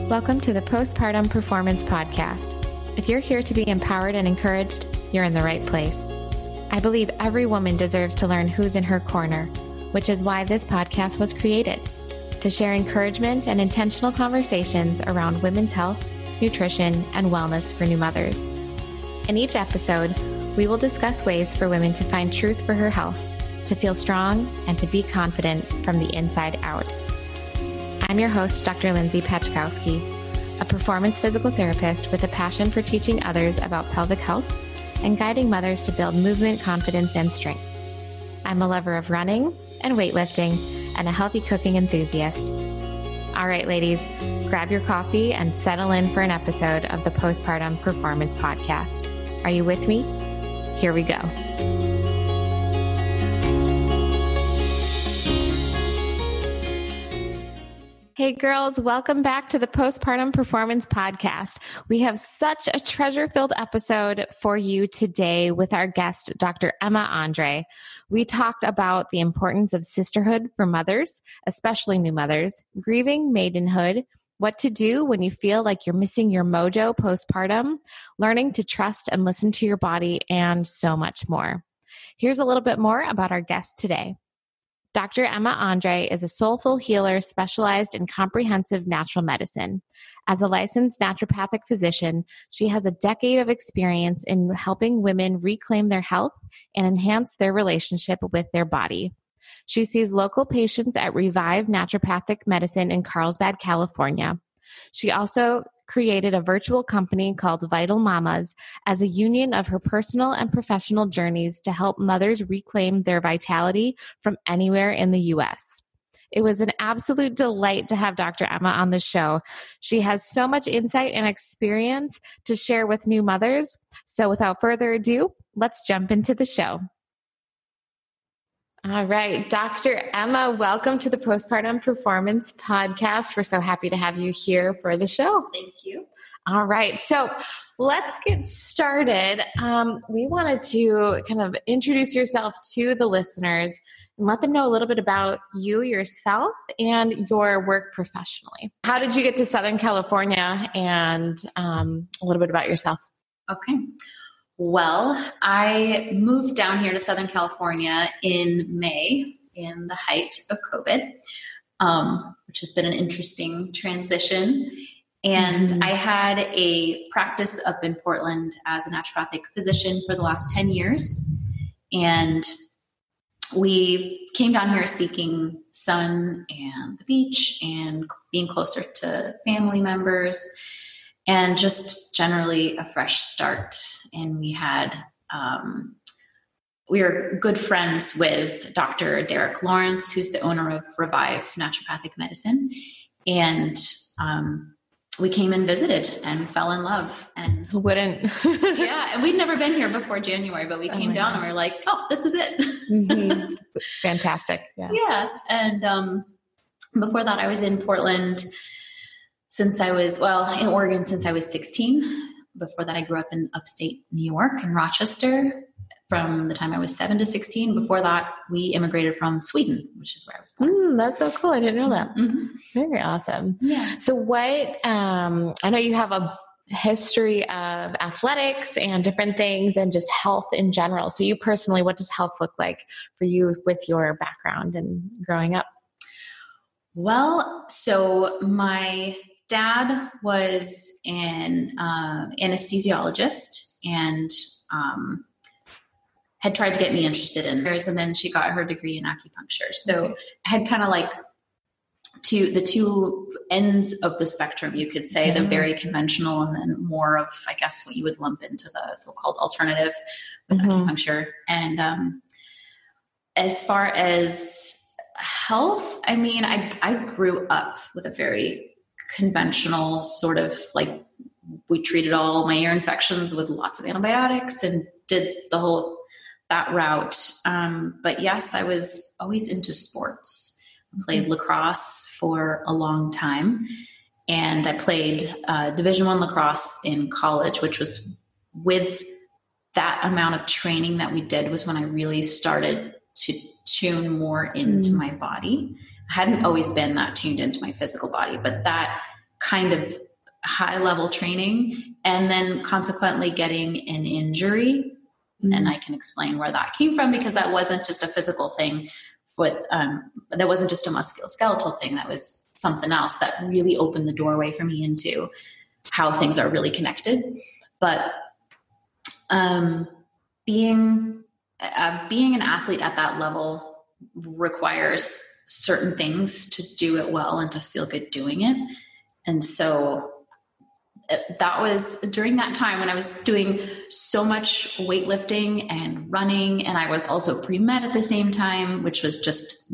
Welcome to the Postpartum Performance Podcast. If you're here to be empowered and encouraged, you're in the right place. I believe every woman deserves to learn who's in her corner, which is why this podcast was created, to share encouragement and intentional conversations around women's health, nutrition, and wellness for new mothers. In each episode, we will discuss ways for women to find truth for her health, to feel strong, and to be confident from the inside out. I'm your host, Dr. Lindsay Pachkowski, a performance physical therapist with a passion for teaching others about pelvic health and guiding mothers to build movement, confidence, and strength. I'm a lover of running and weightlifting and a healthy cooking enthusiast. All right, ladies, grab your coffee and settle in for an episode of the Postpartum Performance Podcast. Are you with me? Here we go. Hey girls, welcome back to the Postpartum Performance Podcast. We have such a treasure-filled episode for you today with our guest, Dr. Emma Andre. We talked about the importance of sisterhood for mothers, especially new mothers, grieving maidenhood, what to do when you feel like you're missing your mojo postpartum, learning to trust and listen to your body, and so much more. Here's a little bit more about our guest today. Dr. Emma Andre is a soulful healer specialized in comprehensive natural medicine. As a licensed naturopathic physician, she has a decade of experience in helping women reclaim their health and enhance their relationship with their body. She sees local patients at Revive Naturopathic Medicine in Carlsbad, California. She also created a virtual company called Vital Mamas as a union of her personal and professional journeys to help mothers reclaim their vitality from anywhere in the U.S. It was an absolute delight to have Dr. Emma on the show. She has so much insight and experience to share with new mothers. So without further ado, let's jump into the show. All right, Dr. Emma, welcome to the Postpartum Performance Podcast. We're so happy to have you here for the show. Thank you. All right, so let's get started. We wanted to kind of introduce yourself to the listeners and let them know a little bit about you, yourself, and your work professionally. How did you get to Southern California, and a little bit about yourself? Okay. Well, I moved down here to Southern California in May in the height of COVID, which has been an interesting transition. And I had a practice up in Portland as a naturopathic physician for the last 10 years. And we came down here seeking sun and the beach and being closer to family members and just generally a fresh start. And we had, we are good friends with Dr. Derek Lawrence, who's the owner of Revive Naturopathic Medicine. And we came and visited and fell in love. And who wouldn't? Yeah. And we'd never been here before January, but we came down and we were like, oh, this is it. Mm-hmm. Fantastic. Yeah. Yeah. And before that, I was in Portland since I was, in Oregon since I was 16. Before that, I grew up in upstate New York in Rochester from the time I was 7 to 16. Before that, we immigrated from Sweden, which is where I was born. That's so cool. I didn't know that. Mm-hmm. Very awesome. Yeah. So what, I know you have a history of athletics and different things and just health in general. So you personally, what does health look like for you with your background and growing up? Well, so my dad was an anesthesiologist and had tried to get me interested in hers, and then she got her degree in acupuncture. So I had kind of like the two ends of the spectrum, you could say, the very conventional and then more of, I guess, what you would lump into the so-called alternative with acupuncture. And as far as health, I mean, I grew up with a very conventional sort of like, we treated all my ear infections with lots of antibiotics and did the whole that route. But yes, I was always into sports. I played lacrosse for a long time, and I played Division I lacrosse in college, which was with that amount of training that we did was when I really started to tune more into my body. I hadn't always been that tuned into my physical body, but that kind of high level training and then consequently getting an injury. And I can explain where that came from, because that wasn't just a physical thing that wasn't just a musculoskeletal thing. That was something else that really opened the doorway for me into how things are really connected. But being an athlete at that level requires certain things to do it well and to feel good doing it. And so that was during that time when I was doing so much weightlifting and running, and I was also pre-med at the same time, which was just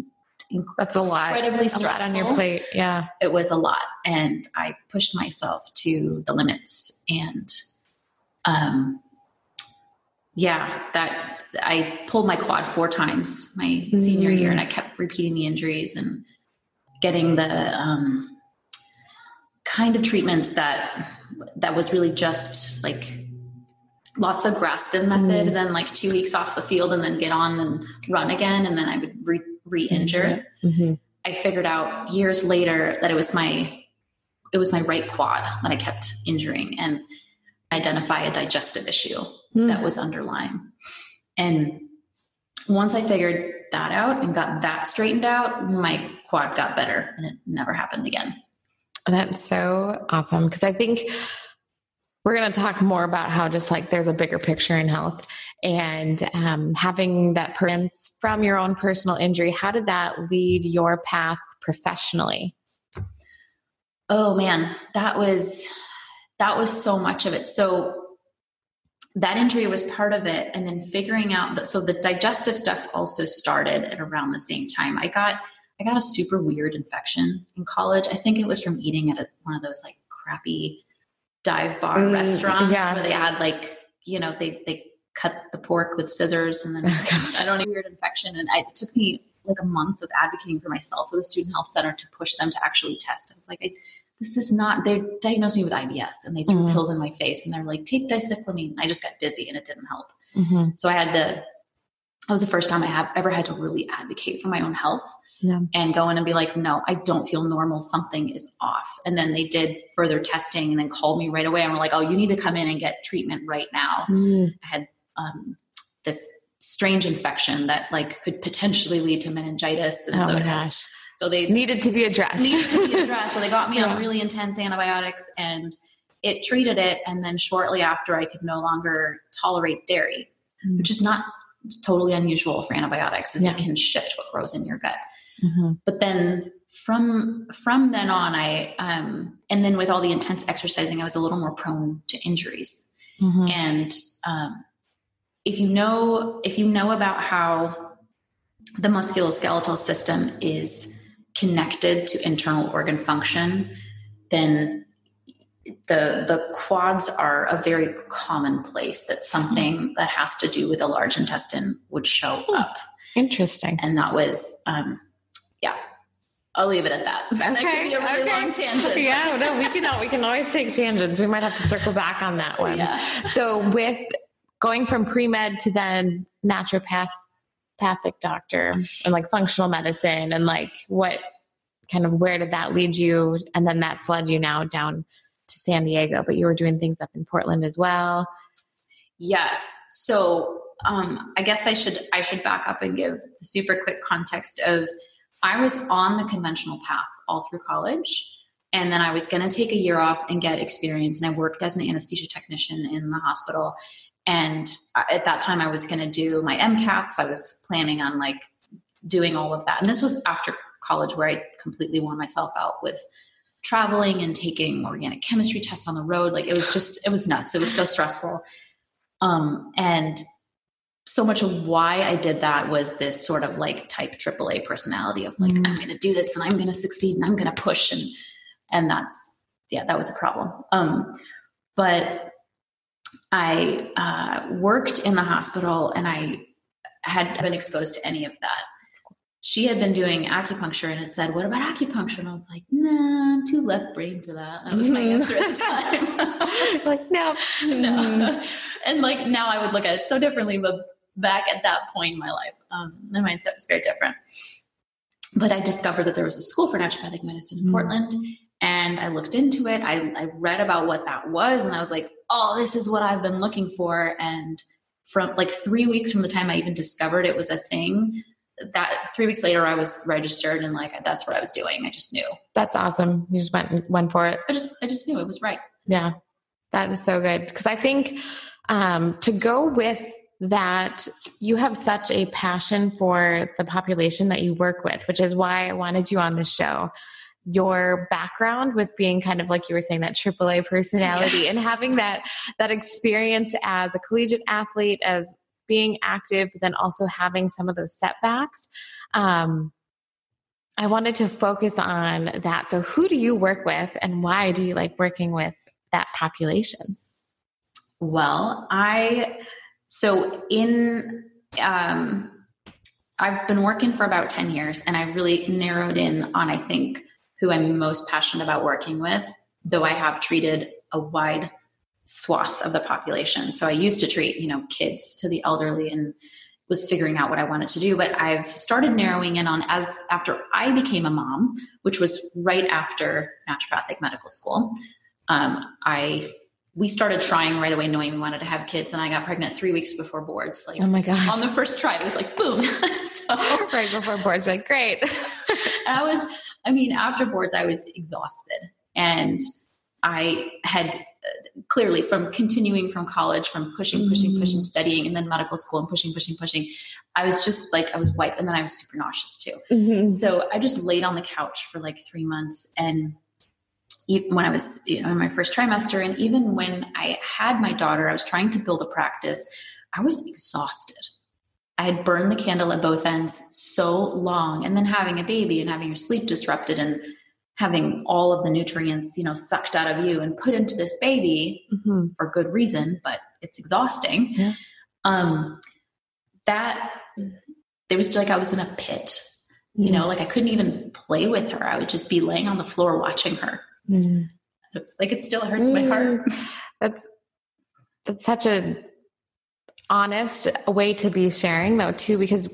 that's a lot. Incredibly stressful. A lot on your plate. Yeah. It was a lot. And I pushed myself to the limits. And that I pulled my quad 4 times my senior year, and I kept repeating the injuries and getting the kind of treatments that was really just like lots of Graston method, and then like 2 weeks off the field and then get on and run again. And then I would re-injure. I figured out years later that it was my right quad that I kept injuring, and identify a digestive issue that was underlying. And once I figured that out and got that straightened out, my quad got better, and it never happened again. That's so awesome. Because I think we're going to talk more about how just like there's a bigger picture in health, and having that from your own personal injury. How did that lead your path professionally? Oh man, that was so much of it. So that injury was part of it. And then figuring out that, so the digestive stuff also started at around the same time. I got a super weird infection in college. I think it was from eating at one of those like crappy dive bar restaurants where they had like, they cut the pork with scissors, and then I don't know, weird infection. And it took me like a month of advocating for myself with the student health center to push them to actually test. I was like, they diagnosed me with IBS, and they threw pills in my face, and they're like, take dicyclomine. I just got dizzy and it didn't help. So that was the first time I ever had to really advocate for my own health. And go in and be like, no, I don't feel normal. Something is off. And then they did further testing and then called me right away. And were like, oh, you need to come in and get treatment right now. I had this strange infection that like could potentially lead to meningitis. And my gosh. So they needed to be addressed. So they got me on really intense antibiotics, and it treated it. And then shortly after, I could no longer tolerate dairy, which is not totally unusual for antibiotics, as it can shift what grows in your gut. But then from then on, and then with all the intense exercising, I was a little more prone to injuries. And if you know about how the musculoskeletal system is connected to internal organ function, then the quads are a very common place that something that has to do with the large intestine would show up. Interesting. And that was, I'll leave it at that. Okay. That could be a really long tangent. Yeah, no, we can always take tangents. We might have to circle back on that one. So with going from pre-med to then naturopathic doctor and like functional medicine, and like where did that lead you? And then that's led you now down to San Diego, but you were doing things up in Portland as well. Yes. So I guess I should back up and give the super quick context of, I was on the conventional path all through college, and then I was going to take a year off and get experience. And I worked as an anesthesia technician in the hospital. And at that time I was going to do my MCATs. I was planning on like doing all of that. And this was after college, where I completely wore myself out with traveling and taking organic chemistry tests on the road. Like it was nuts. It was so stressful. And so much of why I did that was this sort of like type AAA personality of like, I'm going to do this and I'm going to succeed and I'm going to push. And that was a problem. But I worked in the hospital, and I had been exposed to any of that. She had been doing acupuncture and had said, what about acupuncture? And I was like, nah, I'm too left brain for that. That was my answer at the time. Like, no. And like, now I would look at it so differently, but back at that point in my life, my mindset was very different. But I discovered that there was a school for naturopathic medicine in Portland. And I looked into it. I read about what that was, and I was like, oh, this is what I've been looking for. And from like 3 weeks from the time I even discovered it was a thing, that 3 weeks later I was registered, and like, that's what I was doing. I just knew. That's awesome. You just went for it. I just knew it was right. Yeah. That is so good. Because I think to go with that, you have such a passion for the population that you work with, which is why I wanted you on the show. Your background with being kind of like you were saying, that AAA personality, and having that experience as a collegiate athlete, as being active, but then also having some of those setbacks. I wanted to focus on that. So who do you work with, and why do you like working with that population? Well, I've been working for about 10 years, and I really narrowed in on, I think, who I'm most passionate about working with, though I have treated a wide swath of the population. So I used to treat, kids to the elderly, and was figuring out what I wanted to do. But I've started narrowing in on, after I became a mom, which was right after naturopathic medical school. We started trying right away, knowing we wanted to have kids, and I got pregnant 3 weeks before boards. Like, oh my gosh! On the first try, it was like boom. So, right before boards, like great. After boards, I was exhausted, and I had clearly, from continuing from college, from pushing, studying, and then medical school, and pushing. I was just like, I was wiped, and then I was super nauseous too. Mm-hmm. So I just laid on the couch for like 3 months, and when I was in my first trimester, and even when I had my daughter, I was trying to build a practice. I was exhausted. I had burned the candle at both ends so long, and then having a baby and having your sleep disrupted, and having all of the nutrients, sucked out of you and put into this baby for good reason, but it's exhausting. Yeah. It was like I was in a pit, like I couldn't even play with her. I would just be laying on the floor watching her. It's like, it still hurts my heart. That's such a honest way to be sharing, though, too, because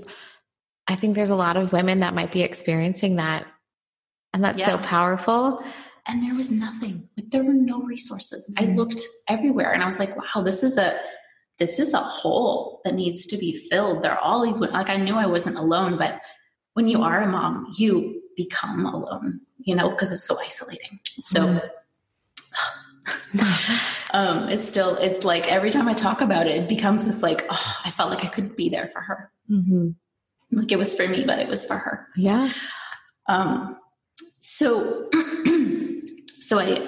I think there's a lot of women that might be experiencing that, and that's so powerful. And there was nothing. Like, there were no resources. I looked everywhere, and I was like, wow, this is a hole that needs to be filled. There are all these women. Like, I knew I wasn't alone, but when you are a mom, you become alone, because it's so isolating. So it's like every time I talk about it, it becomes this like, oh, I felt like I couldn't be there for her. Mm-hmm. Like, it was for me, but it was for her. Yeah. So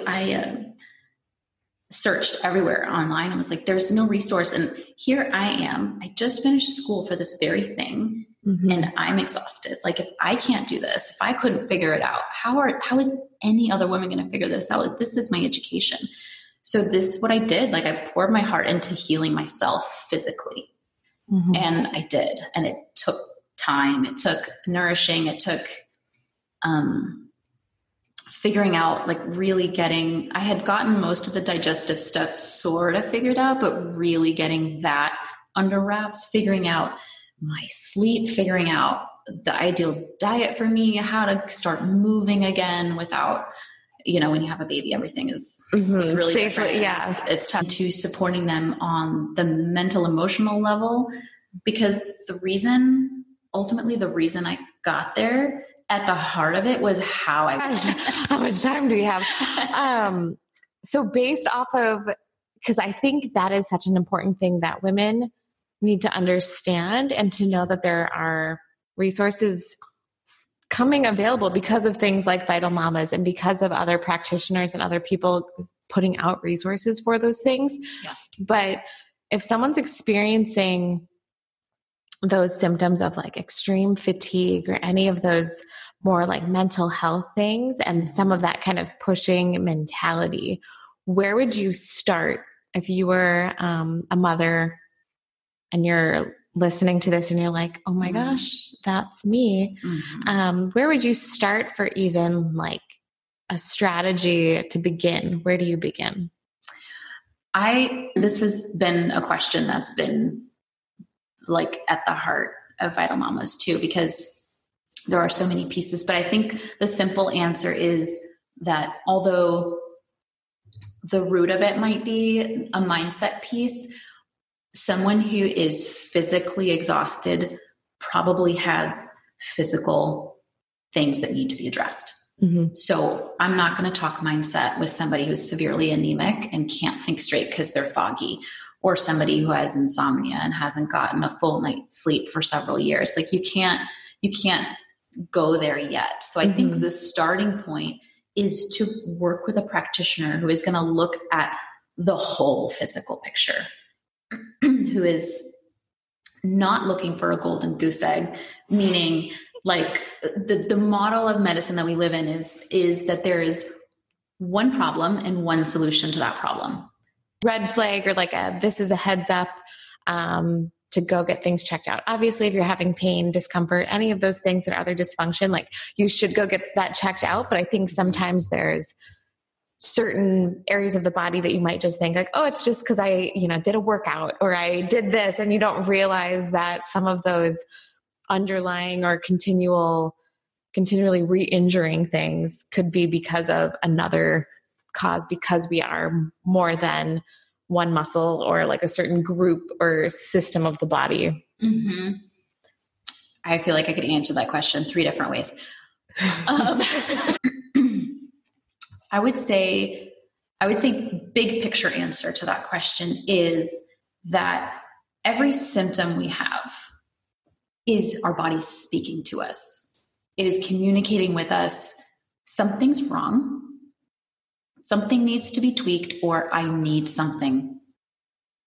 I searched everywhere online and was like, there's no resource. And here I am. I just finished school for this very thing. Mm-hmm. And I'm exhausted. Like, if I can't do this, if I couldn't figure it out, how is any other woman going to figure this out? Like, this is my education. So this is what I did. Like, I poured my heart into healing myself physically. Mm-hmm. And I did. And it took time. It took nourishing. It took, figuring out, like, really I had gotten most of the digestive stuff sort of figured out, but really getting that under wraps, figuring out my sleep, figuring out the ideal diet for me, how to start moving again without, when you have a baby, everything is really safely. Different. Yeah. It's time to supporting them on the mental, emotional level, because ultimately the reason I got there, at the heart of it, was how much time do we have? So based off of, because I think that is such an important thing that women need to understand, and to know that there are resources coming available because of things like Vital Mamas, and because of other practitioners and other people putting out resources for those things. Yeah. But if someone's experiencing those symptoms of like extreme fatigue or any of those more like mental health things, and some of that kind of pushing mentality, where would you start if you were a mother and you're listening to this and you're like, oh my gosh, that's me. Mm-hmm. Where would you start for even like a strategy to begin? Where do you begin? This has been a question that's been like at the heart of Vital Mamas too, because there are so many pieces, but I think the simple answer is that although the root of it might be a mindset piece, someone who is physically exhausted probably has physical things that need to be addressed. Mm-hmm. So I'm not going to talk mindset with somebody who's severely anemic and can't think straight because they're foggy, or somebody who has insomnia and hasn't gotten a full night's sleep for several years. Like you can't go there yet. So I mm-hmm. think the starting point is to work with a practitioner who is going to look at the whole physical picture, who is not looking for a golden goose egg, meaning like the model of medicine that we live in is that there is one problem and one solution to that problem. Red flag, or like this is a heads up to go get things checked out. Obviously, if you're having pain, discomfort, any of those things that are other dysfunction, like you should go get that checked out. But I think sometimes there's certain areas of the body that you might just think like, oh, it's just because I, did a workout or I did this, and you don't realize that some of those underlying or continually re-injuring things could be because of another cause, because we are more than one muscle or like a certain group or system of the body. Mm-hmm. I feel like I could answer that question 3 different ways. I would say big picture answer to that question is that every symptom we have is our body speaking to us. It is communicating with us, something's wrong, something needs to be tweaked, or I need something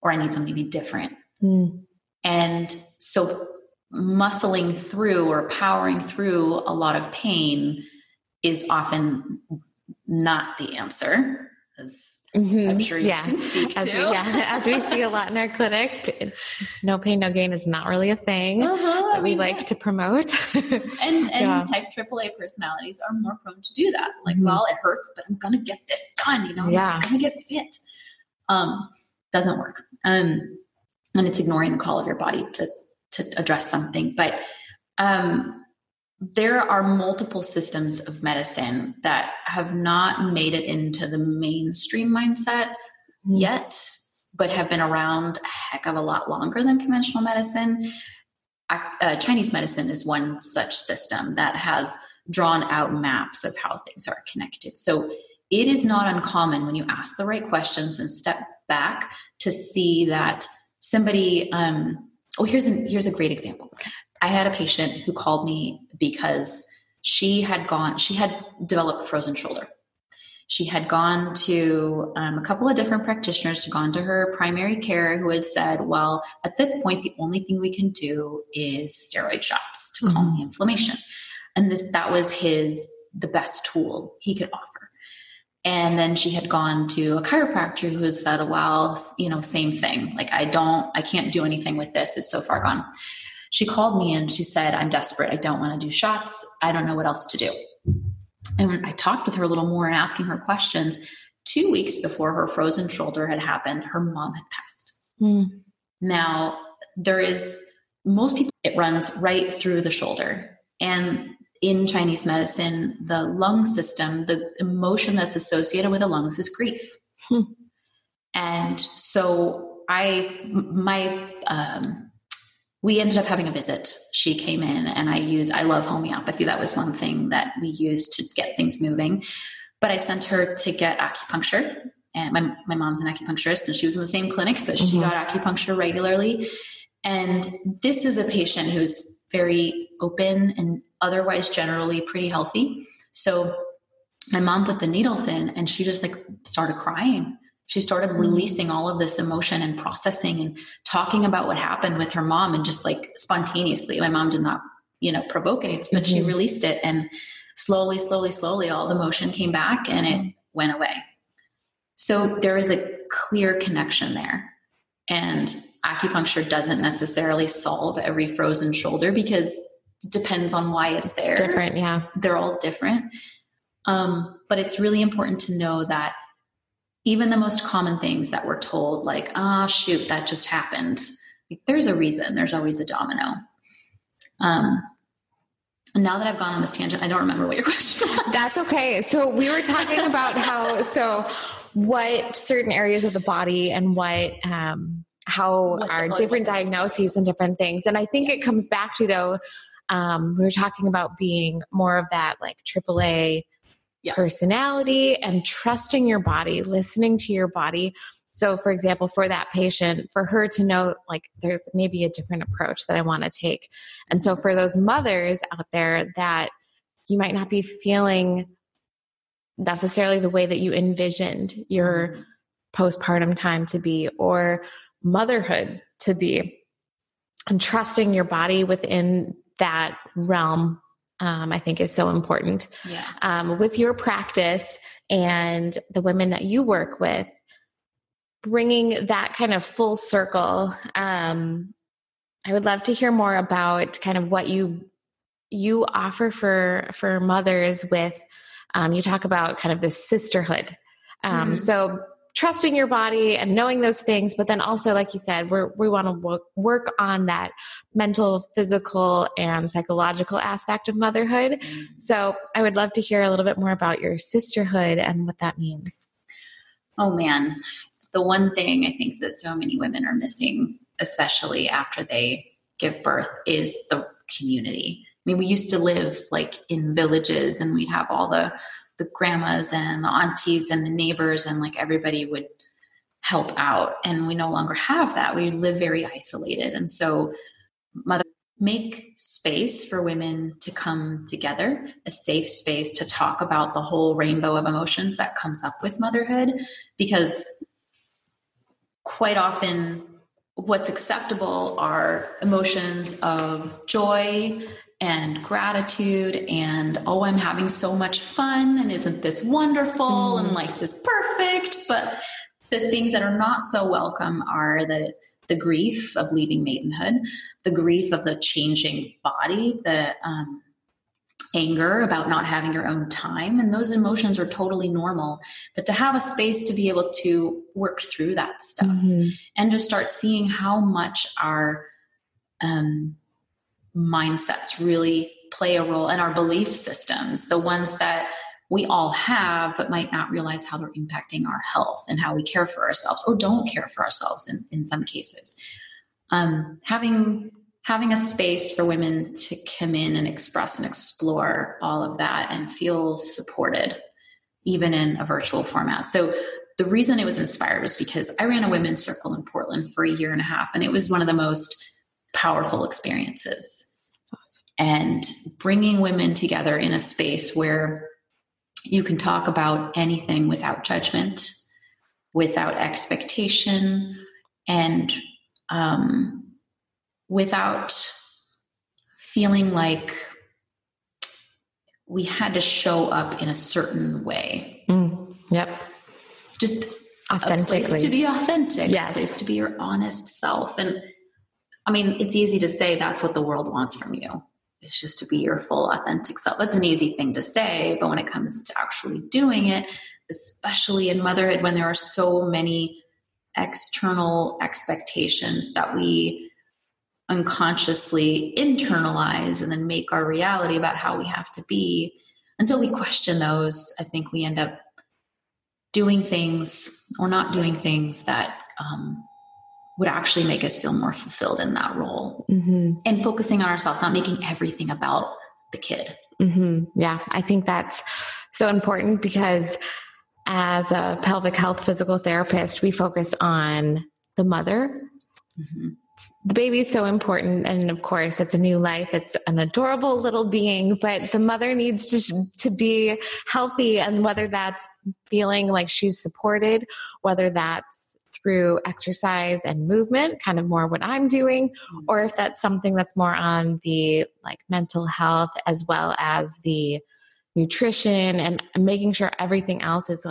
to be different. Mm. And so muscling through or powering through a lot of pain is often not the answer, as mm-hmm. I'm sure you can speak to. As we see a lot in our clinic, no pain, no gain is not really a thing that we like to promote. and type AAA personalities are more prone to do that. Like, mm-hmm. well, it hurts, but I'm going to get this done. I'm going to get fit. Doesn't work. And it's ignoring the call of your body to address something. But there are multiple systems of medicine that have not made it into the mainstream mindset yet, but have been around a heck of a lot longer than conventional medicine. Chinese medicine is one such system that has drawn out maps of how things are connected. So it is not uncommon when you ask the right questions and step back to see that somebody, here's a great example. I had a patient who called me because she had developed frozen shoulder. She had gone to a couple of different practitioners, gone to her primary care, who had said, well, at this point, the only thing we can do is steroid shots to calm mm-hmm. the inflammation. And that was the best tool he could offer. And then she had gone to a chiropractor who had said, well, same thing. Like, I can't do anything with this. It's so far gone. She called me and she said, I'm desperate. I don't want to do shots. I don't know what else to do. And when I talked with her a little more and asking her questions, 2 weeks before her frozen shoulder had happened, her mom had passed. Mm. Now, most people, it runs right through the shoulder. And in Chinese medicine, the lung system, the emotion that's associated with the lungs is grief. And so we ended up having a visit. She came in and I love homeopathy. That was one thing that we used to get things moving. But I sent her to get acupuncture, and my mom's an acupuncturist and she was in the same clinic. So she got acupuncture regularly. And this is a patient who's very open and otherwise generally pretty healthy. So my mom put the needles in and she just started crying. She started releasing all of this emotion and processing and talking about what happened with her mom, and just spontaneously. My mom did not, provoke anything, but she released it, and slowly, all the emotion came back and it went away. So there is a clear connection there. And acupuncture doesn't necessarily solve every frozen shoulder because it depends on why it's there. Different, yeah. They're all different. But it's really important to know that even the most common things that we're told, like, shoot, that just happened. There's a reason. There's always a domino. And now that I've gone on this tangent, I don't remember what your question was. That's okay. So we were talking about what certain areas of the body and how our different diagnoses and different things. And I think it comes back to, though, we were talking about being more of that like AAA personality and trusting your body, listening to your body. So for example, for that patient, for her to know, like, there's maybe a different approach that I want to take. And so for those mothers out there that you might not be feeling necessarily the way that you envisioned your postpartum time to be, or motherhood to be, and trusting your body within that realm, I think is so important. With your practice and the women that you work with, bringing that kind of full circle. I would love to hear more about kind of what you offer for mothers with, you talk about kind of this sisterhood. So trusting your body and knowing those things, but then also, like you said, we want to work on that mental, physical, and psychological aspect of motherhood. So I would love to hear a little bit more about your sisterhood and what that means. Oh man. The one thing I think that so many women are missing, especially after they give birth, is the community. I mean, we used to live like in villages, and we'd have all the grandmas and the aunties and the neighbors, and like everybody would help out. And we no longer have that. We live very isolated. And so make space for women to come together, a safe space to talk about the whole rainbow of emotions that comes up with motherhood, because quite often what's acceptable are emotions of joy and gratitude and, oh, I'm having so much fun, and isn't this wonderful, and life is perfect. But the things that are not so welcome are the grief of leaving maidenhood, the grief of the changing body, the anger about not having your own time. And those emotions are totally normal. But to have a space to be able to work through that stuff and to start seeing how much our mindsets really play a role, and our belief systems, the ones that we all have, but might not realize how they're impacting our health and how we care for ourselves or don't care for ourselves in some cases. Having a space for women to come in and express and explore all of that and feel supported, even in a virtual format. So the reason it was inspired was because I ran a women's circle in Portland for 1.5 years, and it was one of the most powerful experiences. Awesome. And bringing women together in a space where you can talk about anything without judgment, without expectation, and without feeling like we had to show up in a certain way. Just authentically. A place to be authentic, yes. A place to be your honest self. And I mean, it's easy to say that's what the world wants from you. It's just to be your full authentic self. That's an easy thing to say, but when it comes to actually doing it, especially in motherhood, when there are so many external expectations that we unconsciously internalize and then make our reality about how we have to be, until we question those, I think we end up doing things or not doing things that would actually make us feel more fulfilled in that role. And focusing on ourselves, not making everything about the kid. Yeah, I think that's so important, because as a pelvic health physical therapist, we focus on the mother. The baby is so important. And of course, it's a new life. It's an adorable little being, but the mother needs to be healthy. And whether that's feeling like she's supported, whether that's through exercise and movement, kind of more what I'm doing, or if that's something that's more on the like mental health, as well as the nutrition and making sure everything else is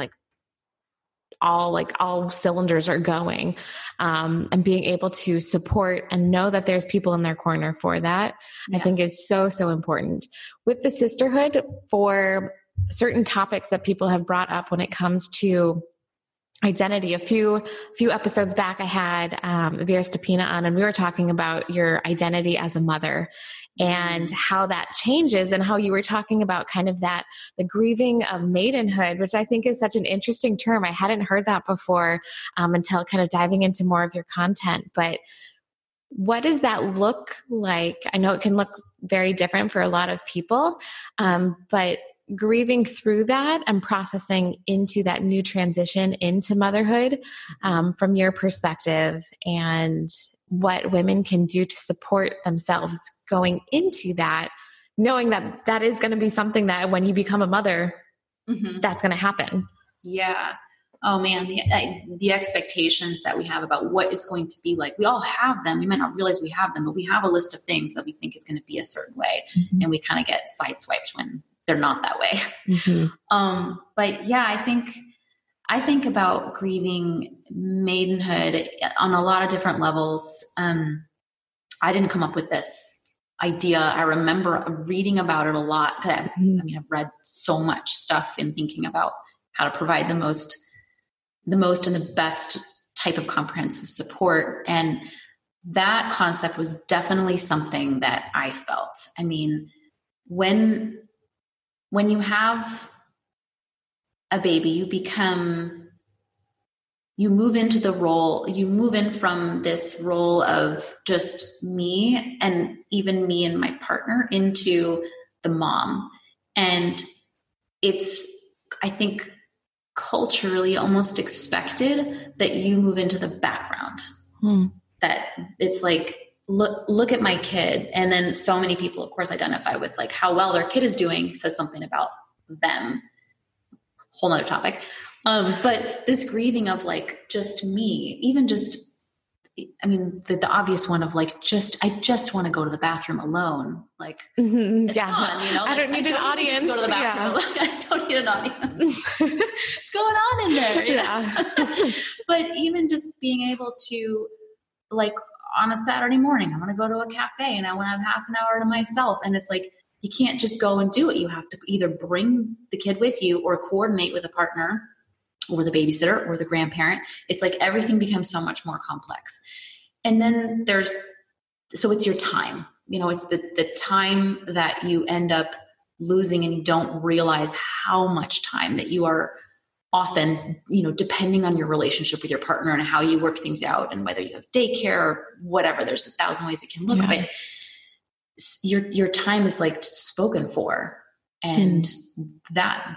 all cylinders are going, and being able to support and know that there's people in their corner for that, I think is so, so important. With the sisterhood, for certain topics that people have brought up when it comes to identity. A few episodes back, I had Vera Stepina on, and we were talking about your identity as a mother and how that changes, and how you were talking about kind of that, the grieving of maidenhood, which I think is such an interesting term. I hadn't heard that before until kind of diving into more of your content. But what does that look like? I know it can look very different for a lot of people, but grieving through that and processing into that new transition into motherhood from your perspective, and what women can do to support themselves going into that, knowing that that is going to be something that when you become a mother, that's going to happen. Yeah. Oh man, the expectations that we have about what is going to be like, we all have them. We might not realize we have them, but we have a list of things that we think is going to be a certain way. And we kind of get sideswiped when they're not that way. But yeah, I think about grieving maidenhood on a lot of different levels. I didn't come up with this idea. I remember reading about it a lot. I've read so much stuff in thinking about how to provide the most and the best type of comprehensive support. And that concept was definitely something that I felt. I mean, when you have a baby, you move into the role, you move in from this role of just me, and even me and my partner, into the mom. And it's, I think, culturally almost expected that you move into the background. That it's like, look at my kid. And then so many people, of course, identify with like how well their kid is doing, says something about them. Whole nother topic. But this grieving of like, just me, even just, I mean, the obvious one of like, I just want to go to the bathroom alone. Like, it's fun, you know? I don't need an audience. To go to the bathroom. I don't need an audience. What's going on in there? Yeah. But even just being able to, like, on a Saturday morning, I'm going to go to a cafe and I want to have half an hour to myself. And it's like, you can't just go and do it. You have to either bring the kid with you or coordinate with a partner or the babysitter or the grandparent. It's like everything becomes so much more complex. And then so it's your time, you know, it's the time that you end up losing, and you don't realize how much time that you are often, you know, depending on your relationship with your partner and how you work things out, and whether you have daycare or whatever, there's 1,000 ways it can look, but your time is like spoken for. And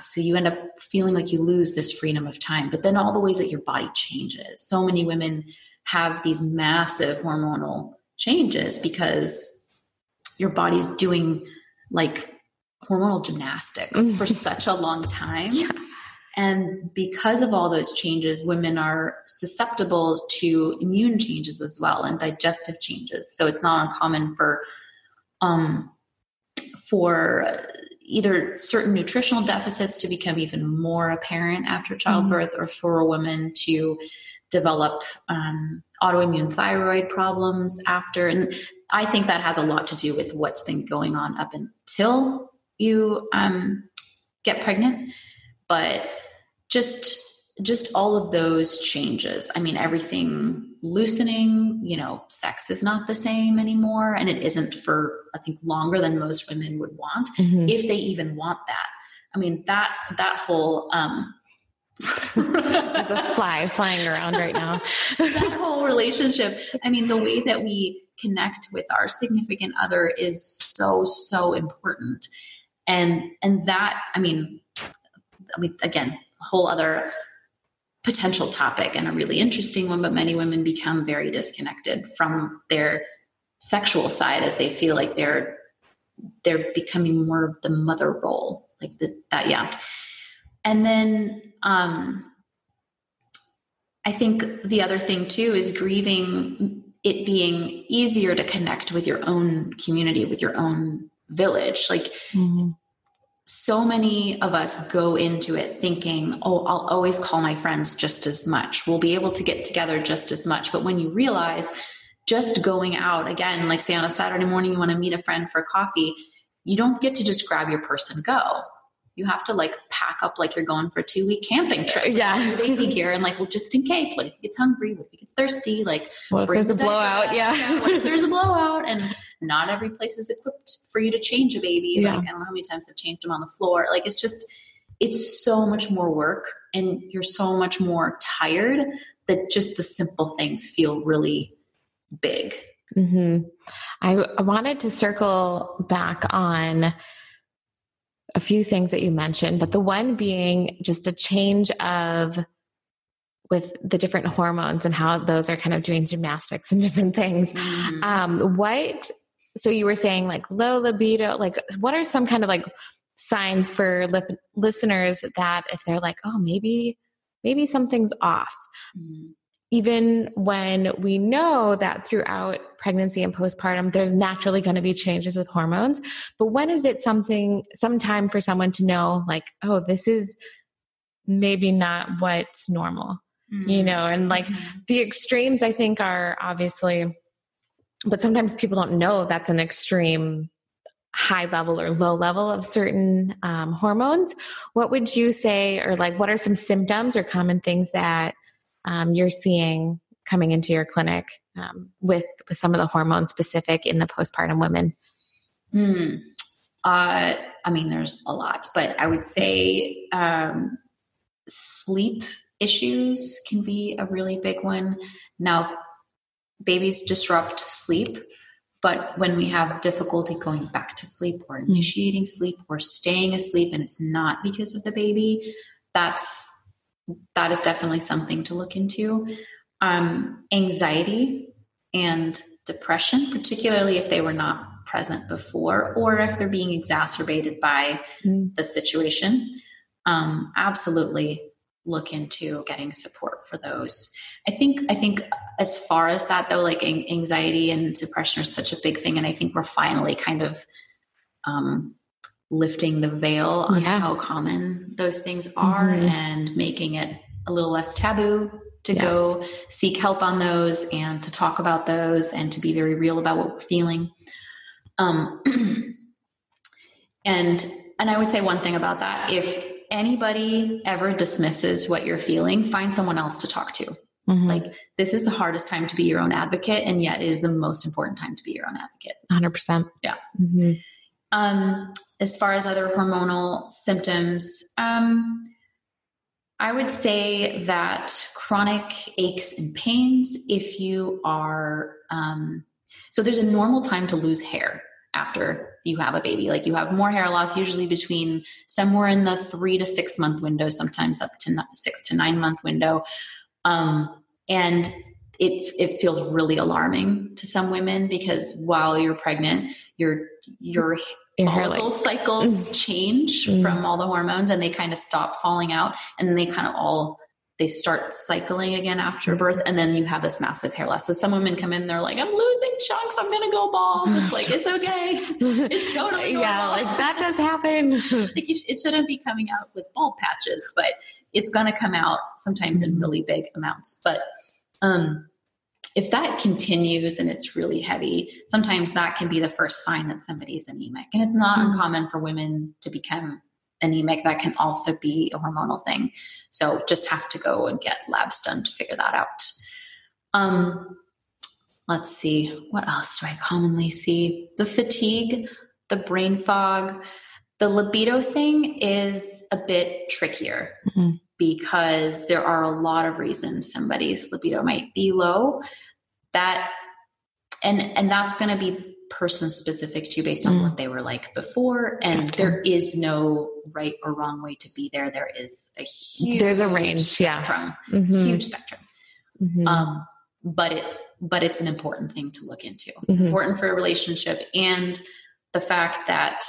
so you end up feeling like you lose this freedom of time, but then all the ways that your body changes. So many women have these massive hormonal changes because your body's doing like hormonal gymnastics for such a long time. Yeah. And because of all those changes, women are susceptible to immune changes as well, and digestive changes. So it's not uncommon for either certain nutritional deficits to become even more apparent after childbirth, or for a woman to develop autoimmune thyroid problems after. And I think that has a lot to do with what's been going on up until you get pregnant. But just all of those changes. I mean, everything loosening, you know, sex is not the same anymore. And it isn't for, I think, longer than most women would want, if they even want that. I mean, that whole, there's a fly flying around right now. That whole relationship. I mean, the way that we connect with our significant other is so, so important. And that, I mean, again, a whole other potential topic and a really interesting one, but many women become very disconnected from their sexual side as they feel like they're becoming more of the mother role, like that. Yeah. And then, I think the other thing too is grieving it being easier to connect with your own community, with your own village. Like, so many of us go into it thinking, oh, I'll always call my friends just as much. We'll be able to get together just as much. But when you realize just going out, again, like say on a Saturday morning, you want to meet a friend for coffee, you don't get to just grab your purse and go. you have to like pack up like you're going for a 2-week camping trip. Yeah. Your baby gear. And like, well, just in case, what if he gets hungry? What if he gets thirsty? Like, what if there's a blowout? Yeah. What if there's a blowout? And not every place is equipped for you to change a baby. Yeah. Like, I don't know how many times I've changed them on the floor. Like, it's so much more work and you're so much more tired that just the simple things feel really big. Mm-hmm. I wanted to circle back on a few things that you mentioned, but the one being just a change with the different hormones and how those are kind of doing gymnastics and different things. Mm-hmm. So you were saying like low libido, like what are some kind of like signs for listeners that if they're like, oh, maybe something's off. Mm-hmm. Even when we know that throughout pregnancy and postpartum, there's naturally going to be changes with hormones. But when is it some time for someone to know like, oh, this is maybe not what's normal, and like the extremes I think are obviously, but sometimes people don't know that's an extreme high level or low level of certain hormones. What would you say, or like, what are some symptoms or common things that you're seeing coming into your clinic with some of the hormones specific in the postpartum women? I mean, there's a lot, but I would say sleep issues can be a really big one. Now, babies disrupt sleep, but when we have difficulty going back to sleep or initiating sleep or staying asleep and it's not because of the baby, that is definitely something to look into. Anxiety and depression, particularly if they were not present before or if they're being exacerbated by the situation. Absolutely look into getting support for those. I think as far as that though, like anxiety and depression are such a big thing. And I think we're finally kind of lifting the veil on how common those things are and making it a little less taboo to go seek help on those and to talk about those and to be very real about what we're feeling. And I would say one thing about that, if anybody ever dismisses what you're feeling, find someone else to talk to. Mm-hmm. Like, this is the hardest time to be your own advocate, and yet it is the most important time to be your own advocate. 100%. Yeah. Mm-hmm. As far as other hormonal symptoms, I would say that chronic aches and pains, if you are, so there's a normal time to lose hair after you have a baby. Like, you have more hair loss, usually between somewhere in the 3 to 6 month window, sometimes up to 6 to 9 month window. And it feels really alarming to some women because while you're pregnant, your follicle cycles change from all the hormones and they kind of stop falling out, and then they start cycling again after birth. And then you have this massive hair loss. So some women come in, they're like, I'm losing chunks, I'm going to go bald. It's like, it's okay. It's totally normal. Yeah, like that does happen. Like, it shouldn't be coming out with bald patches, but it's going to come out sometimes in really big amounts. But if that continues and it's really heavy, sometimes that can be the first sign that somebody's anemic. And it's not uncommon for women to become anemic. That can also be a hormonal thing. So just have to go and get labs done to figure that out. Let's see. What else do I commonly see? The fatigue, the brain fog, the libido thing is a bit trickier because there are a lot of reasons somebody's libido might be low. And that's going to be person specific too, based on what they were like before. And there is no right or wrong way to be there. There is there's a range, spectrum, huge spectrum. But it's an important thing to look into. It's important for a relationship, and the fact that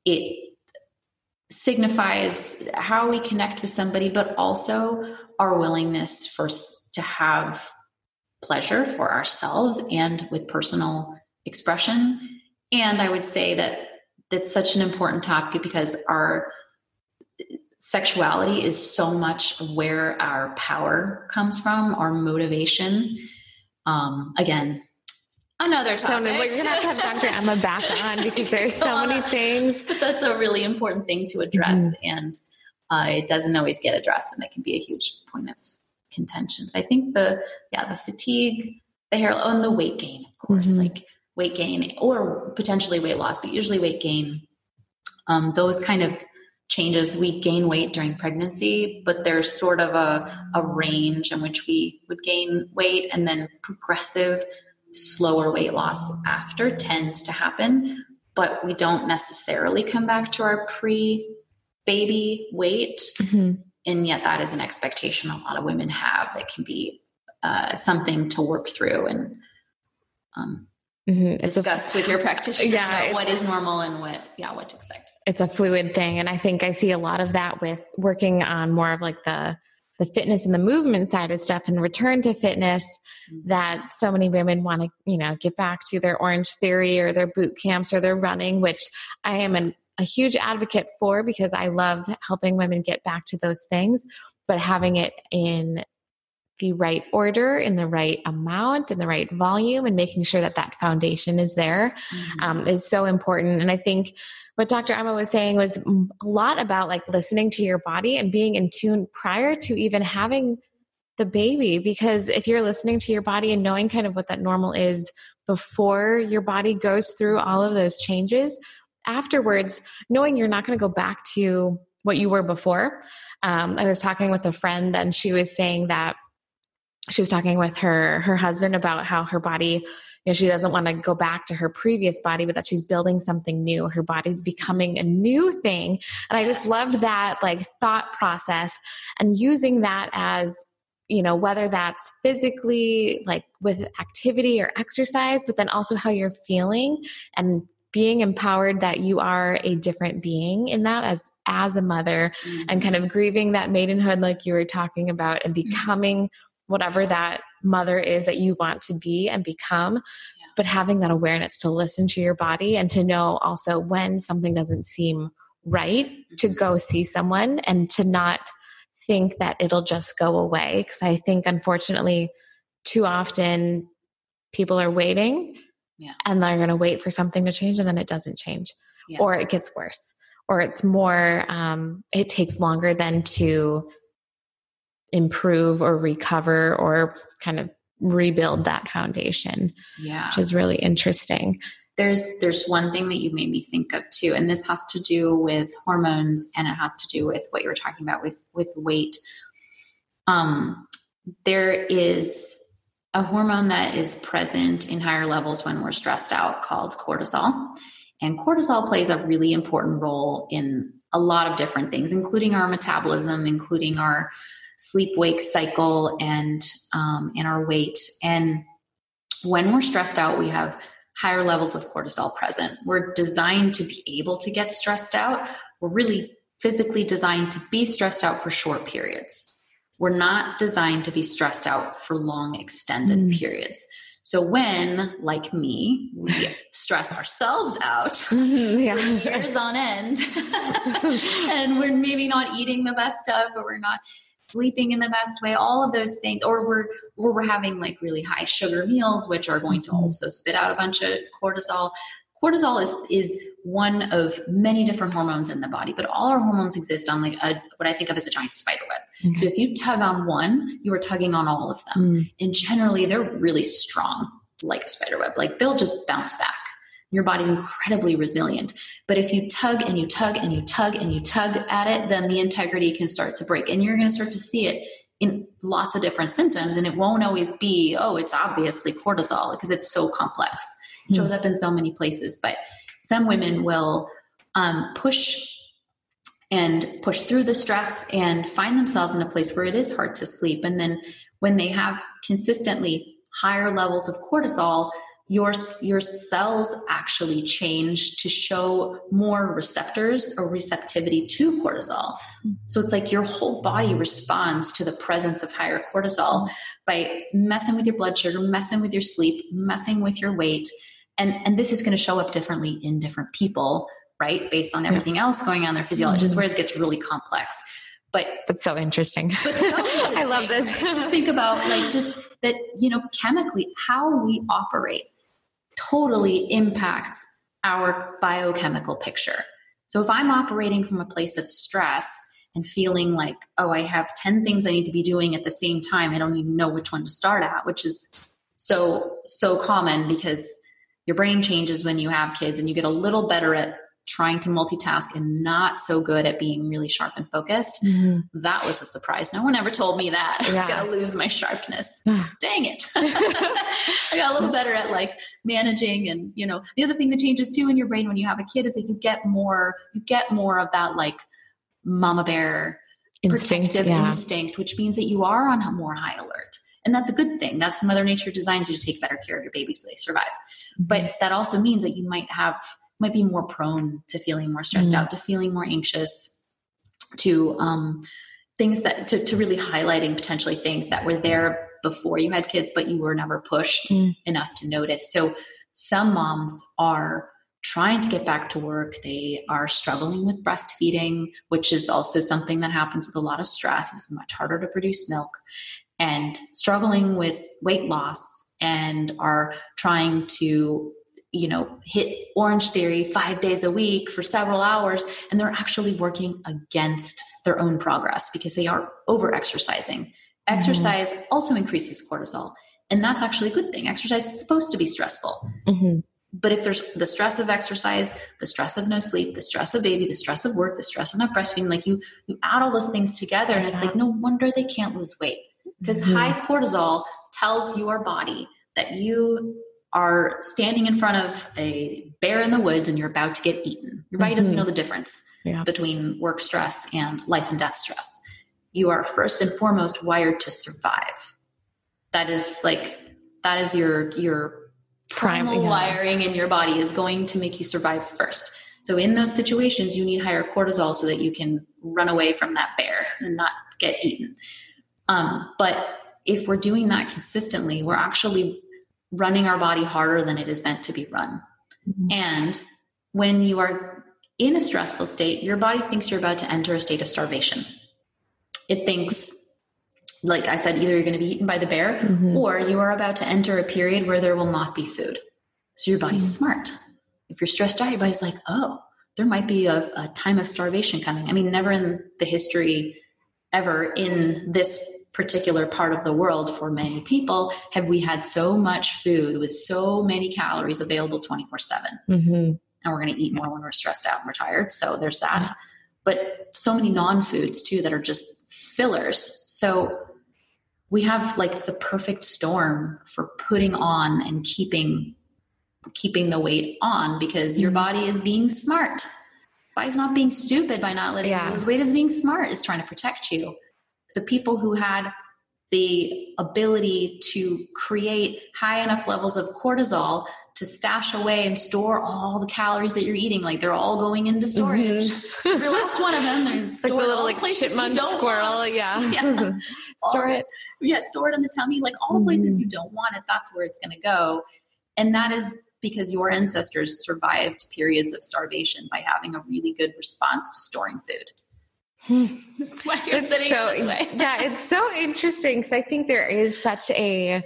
it signifies how we connect with somebody, but also our willingness to have pleasure for ourselves and with personal expression. And I would say that that's such an important topic because our sexuality is so much of where our power comes from, our motivation. Again, another topic. So we're going to have Dr. Emma back on because there's so many things. But that's a really important thing to address. And it doesn't always get addressed, and that can be a huge point of contention. But I think the fatigue, the hair, and the weight gain, of course, like weight gain or potentially weight loss, but usually weight gain, those kind of changes. We gain weight during pregnancy, but there's sort of a range in which we would gain weight, and then progressive, slower weight loss after tends to happen, but we don't necessarily come back to our pre-baby weight. And yet that is an expectation a lot of women have that can be something to work through and discuss with your practitioner about what is normal and what to expect. It's a fluid thing. And I think I see a lot of that with working on more of like the fitness and the movement side of stuff and return to fitness, that so many women want to, get back to their Orange Theory or their boot camps or their running, which I am a huge advocate for because I love helping women get back to those things, but having it in the right order, in the right amount, in the right volume, and making sure that foundation is there is so important. And I think what Dr. Emma was saying was a lot about like listening to your body and being in tune prior to even having the baby. Because if you're listening to your body and knowing kind of what that normal is before your body goes through all of those changes, afterwards, knowing you're not going to go back to what you were before. I was talking with a friend and she was saying that she was talking with her husband about how her body, she doesn't want to go back to her previous body, but that she's building something new. Her body's becoming a new thing. And I just loved that like thought process and using that as, whether that's physically like with activity or exercise, but then also how you're feeling and being empowered that you are a different being in that as a mother and kind of grieving that maidenhood, like you were talking about, and becoming whatever that mother is that you want to be and become, but having that awareness to listen to your body and to know also when something doesn't seem right to go see someone and to not think that it'll just go away. Because I think unfortunately too often people are waiting and they're going to wait for something to change and then it doesn't change or it gets worse or it's more, it takes longer than to improve or recover or kind of rebuild that foundation, which is really interesting. There's one thing that you made me think of too, and this has to do with hormones and it has to do with what you were talking about with weight. There is a hormone that is present in higher levels when we're stressed out called cortisol. And cortisol plays a really important role in a lot of different things, including our metabolism, including our sleep-wake cycle and our weight. And when we're stressed out, we have higher levels of cortisol present. We're designed to be able to get stressed out. We're really physically designed to be stressed out for short periods. We're not designed to be stressed out for long, extended periods. So when, like me, we stress ourselves out for years on end, and we're maybe not eating the best stuff, or we're not sleeping in the best way, all of those things, or we're having like really high sugar meals, which are going to also spit out a bunch of cortisol. Cortisol is one of many different hormones in the body, but all our hormones exist on like what I think of as a giant spider web. So if you tug on one, you are tugging on all of them. And generally they're really strong, like a spider web, like they'll just bounce back. Your body's incredibly resilient. But if you tug and you tug and you tug and you tug at it, then the integrity can start to break. And you're going to start to see it in lots of different symptoms. And it won't always be, it's obviously cortisol, because it's so complex. It shows up in so many places. But some women will push through the stress and find themselves in a place where it is hard to sleep. And then when they have consistently higher levels of cortisol, your cells actually change to show more receptors or receptivity to cortisol. So it's like your whole body responds to the presence of higher cortisol by messing with your blood sugar, messing with your sleep, messing with your weight. And this is going to show up differently in different people, right? Based on everything else going on in their physiology, where it gets really complex. But so interesting. I love this. To think about like just that, chemically how we operate. totally impacts our biochemical picture. So if I'm operating from a place of stress and feeling like, oh, I have 10 things I need to be doing at the same time, I don't even know which one to start at, which is so common because your brain changes when you have kids and you get a little better at trying to multitask and not so good at being really sharp and focused. Mm-hmm. That was a surprise. No one ever told me that. I was going to lose my sharpness. Dang it. I got a little better at like managing. And, you know, the other thing that changes too in your brain when you have a kid is that you get more of that like mama bear protective instinct, which means that you are on more high alert. And that's a good thing. That's Mother Nature designed you to take better care of your baby so they survive. Mm-hmm. But that also means that you might be more prone to feeling more stressed out, to feeling more anxious, to things that to really highlighting potentially things that were there before you had kids, but you were never pushed enough to notice. So some moms are trying to get back to work. They are struggling with breastfeeding, which is also something that happens with a lot of stress. It's much harder to produce milk, and struggling with weight loss, and are trying to hit Orange Theory 5 days a week for several hours, and they're actually working against their own progress because they are over-exercising. Exercise also increases cortisol, and that's actually a good thing. Exercise is supposed to be stressful. Mm-hmm. But if there's the stress of exercise, the stress of no sleep, the stress of baby, the stress of work, the stress of not breastfeeding, like you add all those things together, and it's like, no wonder they can't lose weight, because high cortisol tells your body that you are standing in front of a bear in the woods and you're about to get eaten. Your body doesn't know the difference between work stress and life and death stress. You are first and foremost wired to survive. That is your primal wiring in your body is going to make you survive first. So in those situations, you need higher cortisol so that you can run away from that bear and not get eaten. But if we're doing that consistently, we're actually running our body harder than it is meant to be run. Mm-hmm. And when you are in a stressful state, your body thinks you're about to enter a state of starvation. It thinks, like I said, either you're going to be eaten by the bear or you are about to enter a period where there will not be food. So your body's smart. If you're stressed out, your body's like, oh, there might be a time of starvation coming. I mean, never in the history ever in this particular part of the world for many people have we had so much food with so many calories available 24/7. And we're going to eat more when we're stressed out and we're tired. So there's that. Yeah. But so many non-foods too that are just fillers. So we have like the perfect storm for putting on and keeping the weight on, because your body is being smart. Body's not being stupid by not letting you lose weight. Is being smart. It's trying to protect you. The people who had the ability to create high enough levels of cortisol to stash away and store all the calories that you're eating, like they're all going into storage. Every last one of them, they're stored like the little like chipmunk squirrel. Store it. Yeah, store it in the tummy. Like all the places you don't want it, that's where it's going to go. And that is because your ancestors survived periods of starvation by having a really good response to storing food. That's why you're sitting this way. Yeah, it's so interesting because I think there's such a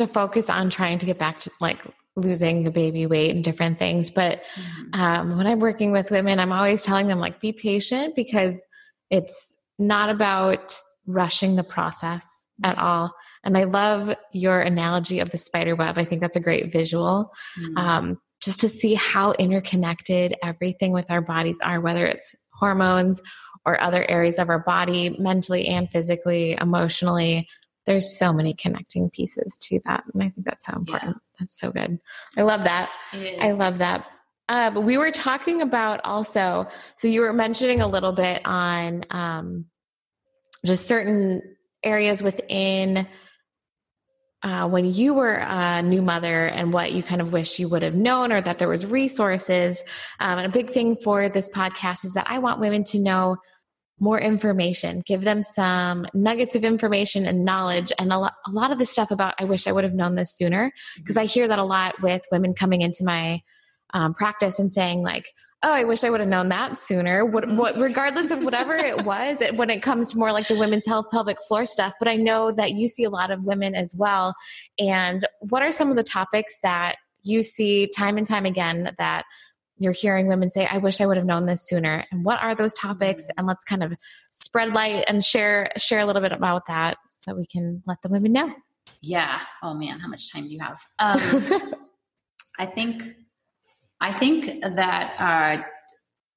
focus on trying to get back to like losing the baby weight and different things. But when I'm working with women, I'm always telling them like, be patient, because it's not about rushing the process at all. And I love your analogy of the spider web. I think that's a great visual. Just to see how interconnected everything with our bodies are, whether it's hormones or other areas of our body, mentally and physically, emotionally. There's so many connecting pieces to that. And I think that's so important. Yeah. That's so good. I love that. I love that. But we were talking about also, so you were mentioning a little bit on just certain areas within when you were a new mother and what you kind of wish you would have known, or that there was resources. And a big thing for this podcast is that I want women to know more information, give them some nuggets of information and knowledge. And a lot of the stuff about, I wish I would have known this sooner, because I hear that a lot with women coming into my practice and saying like, oh, I wish I would have known that sooner. What, regardless of whatever it was, when it comes to more like the women's health pelvic floor stuff. But I know that you see a lot of women as well. And what are some of the topics that you see time and time again that you're hearing women say, I wish I would have known this sooner? And what are those topics? And let's kind of spread light and share a little bit about that so we can let the women know. Yeah. Oh man, how much time do you have? I think that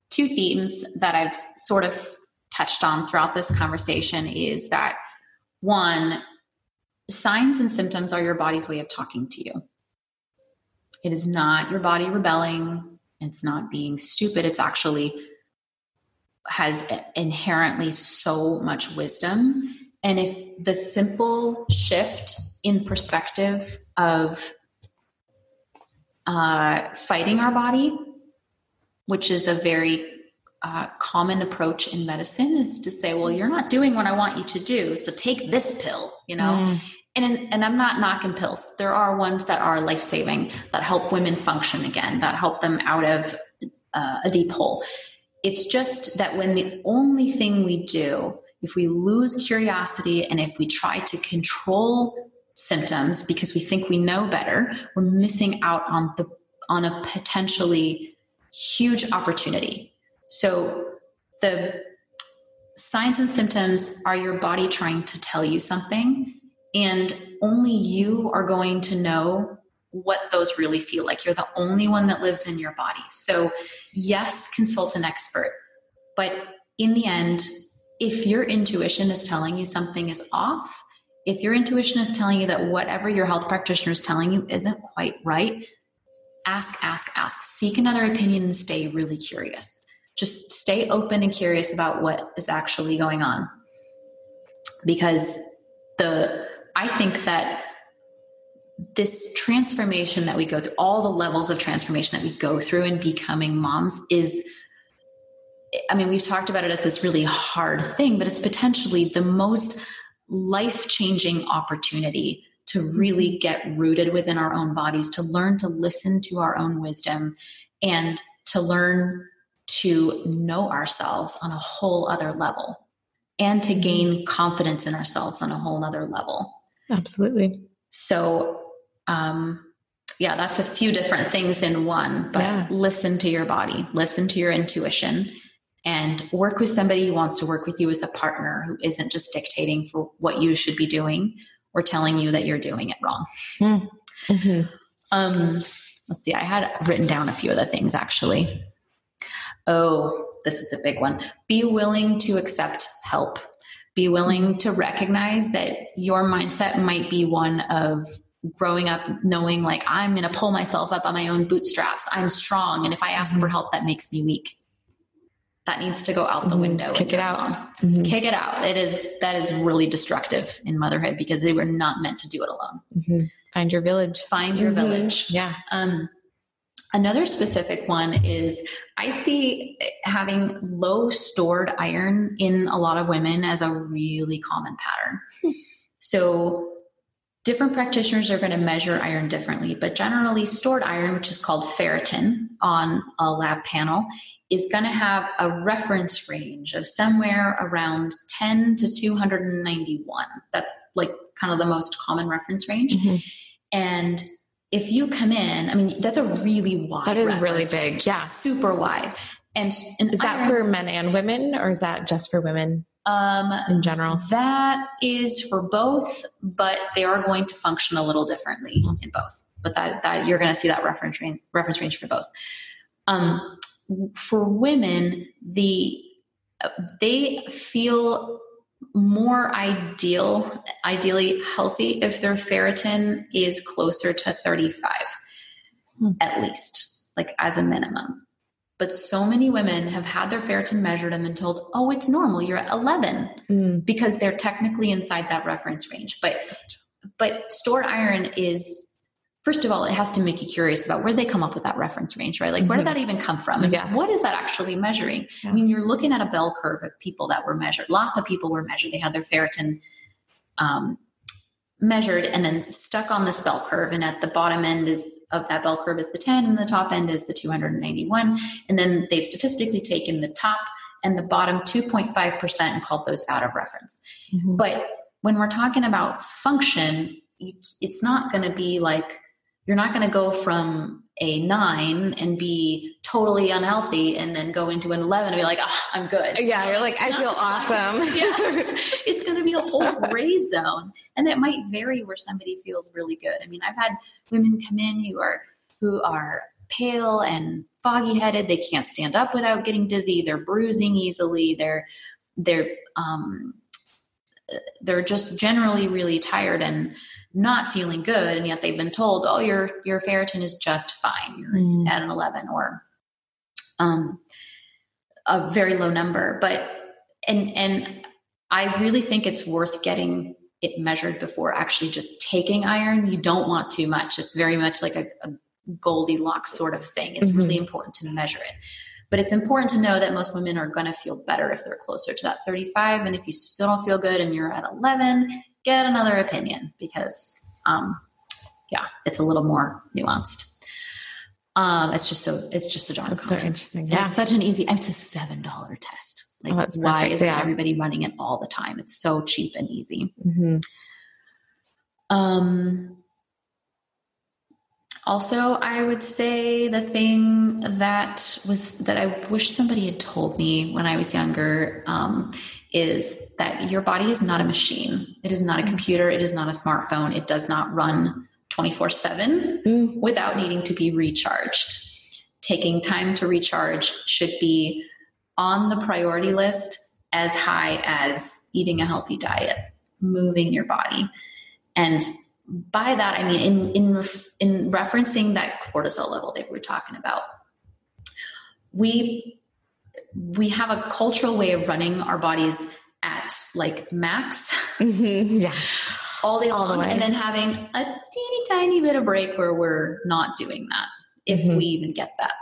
two themes that I've sort of touched on throughout this conversation is that, one, signs and symptoms are your body's way of talking to you. It is not your body rebelling. It's not being stupid. It's actually has inherently so much wisdom. And if the simple shift in perspective of fighting our body, which is a very common approach in medicine, is to say, well, you're not doing what I want you to do, so take this pill, you know? And I'm not knocking pills. There are ones that are life-saving, that help women function again, that help them out of a deep hole. It's just that when the only thing we do, if we lose curiosity and if we try to control symptoms because we think we know better, we're missing out on a potentially huge opportunity. So the signs and symptoms are your body trying to tell you something, and only you are going to know what those really feel like. You're the only one that lives in your body. So yes, consult an expert, but in the end, if your intuition is telling you something is off, if your intuition is telling you that whatever your health practitioner is telling you isn't quite right, ask, seek another opinion and stay really curious. Just stay open and curious about what is actually going on. Because I think that this transformation that we go through, all the levels of transformation that we go through in becoming moms is, I mean, we've talked about it as this really hard thing, but it's potentially the most life-changing opportunity to really get rooted within our own bodies, to learn to listen to our own wisdom, and to learn to know ourselves on a whole other level, and to gain confidence in ourselves on a whole other level. Absolutely. So, that's a few different things in one, but listen to your body, listen to your intuition, and work with somebody who wants to work with you as a partner, who isn't just dictating for what you should be doing or telling you that you're doing it wrong. Mm-hmm. Let's see. I had written down a few of the things actually. Oh, this is a big one. Be willing to accept help. Be willing to recognize that your mindset might be one of growing up knowing like, I'm going to pull myself up on my own bootstraps. I'm strong. And if I ask for help, that makes me weak. That needs to go out the window. Kick it out. Kick it out. That is really destructive in motherhood because they were not meant to do it alone. Find your village. Find your village. Yeah. Another specific one is I see having low stored iron in a lot of women as a really common pattern. So different practitioners are going to measure iron differently, but generally stored iron, which is called ferritin on a lab panel, is going to have a reference range of somewhere around 10 to 291. That's like kind of the most common reference range. And if you come in, I mean, that's a really wide. That is really big. Yeah. Super wide. And is that for men and women, or is that just for women in general? That is for both, but they are going to function a little differently in both. But that you're going to see that reference range for both. For women, they feel more ideally healthy if their ferritin is closer to 35, at least, like as a minimum. But so many women have had their ferritin measured and been told, oh, it's normal, you're at 11, because they're technically inside that reference range. But stored iron is, first of all, it has to make you curious about where they come up with that reference range, right? Like, where did that even come from? And what is that actually measuring? Yeah. I mean, you're looking at a bell curve of people that were measured. Lots of people were measured. They had their ferritin measured and then stuck on this bell curve. And at the bottom end of that bell curve is the 10 and the top end is the 291. And then they've statistically taken the top and the bottom 2.5% and called those out of reference. Mm-hmm. But when we're talking about function, it's not going to be like, you're not going to go from a 9 and be totally unhealthy and then go into an 11 and be like, oh, I'm good. Yeah. You're like, I feel awesome. Yeah. It's going to be a whole gray zone. And it might vary where somebody feels really good. I mean, I've had women come in who are pale and foggy headed. They can't stand up without getting dizzy. They're bruising easily. They're just generally really tired and not feeling good. And yet they've been told, oh, your ferritin is just fine. You're at an 11 or a very low number. But, and I really think it's worth getting it measured before actually just taking iron. You don't want too much. It's very much like a Goldilocks sort of thing. It's really important to measure it. But it's important to know that most women are going to feel better if they're closer to that 35. And if you still don't feel good and you're at 11, get another opinion because, it's a little more nuanced. It's just a darn common. So interesting. Yeah. It's such an easy, it's a $7 test. Like, why isn't everybody running it all the time? It's so cheap and easy. Mm-hmm. Also, I would say the thing that I wish somebody had told me when I was younger, is that your body is not a machine. It is not a computer. It is not a smartphone. It does not run 24/7 without needing to be recharged. Taking time to recharge should be on the priority list as high as eating a healthy diet, moving your body. And by that, I mean, in referencing that cortisol level that we're talking about, we have a cultural way of running our bodies at like max all day long, and then having a teeny tiny bit of break where we're not doing that, if we even get that.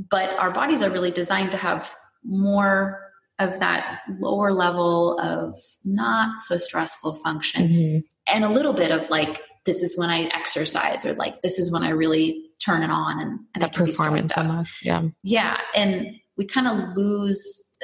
But our bodies are really designed to have more of that lower level of not so stressful function and a little bit of like, this is when I exercise, or like, this is when I really turn it on and the performance almost. Yeah. Yeah. And we kind of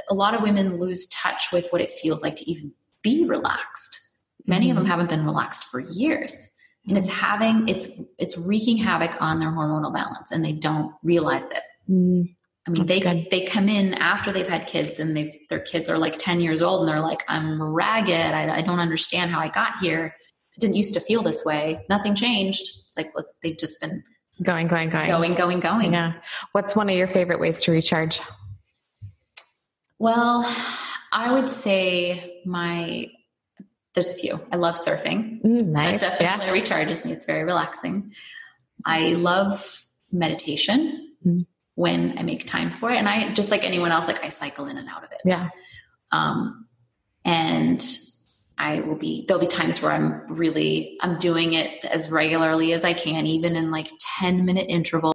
a lot of women lose touch with what it feels like to even be relaxed. Many of them haven't been relaxed for years, and it's wreaking havoc on their hormonal balance, and they don't realize it. I mean, they come in after they've had kids, and their kids are like 10 years old, and they're like, I'm ragged. I don't understand how I got here. I didn't used to feel this way. Nothing changed. It's like, they've just been going. Yeah. What's one of your favorite ways to recharge? Well, I would say there's a few. I love surfing. Nice. That definitely recharges me. It's very relaxing. I love meditation when I make time for it. And I, just like anyone else, like I cycle in and out of it. Yeah. And there'll be times where I'm doing it as regularly as I can, even in like 10-minute intervals.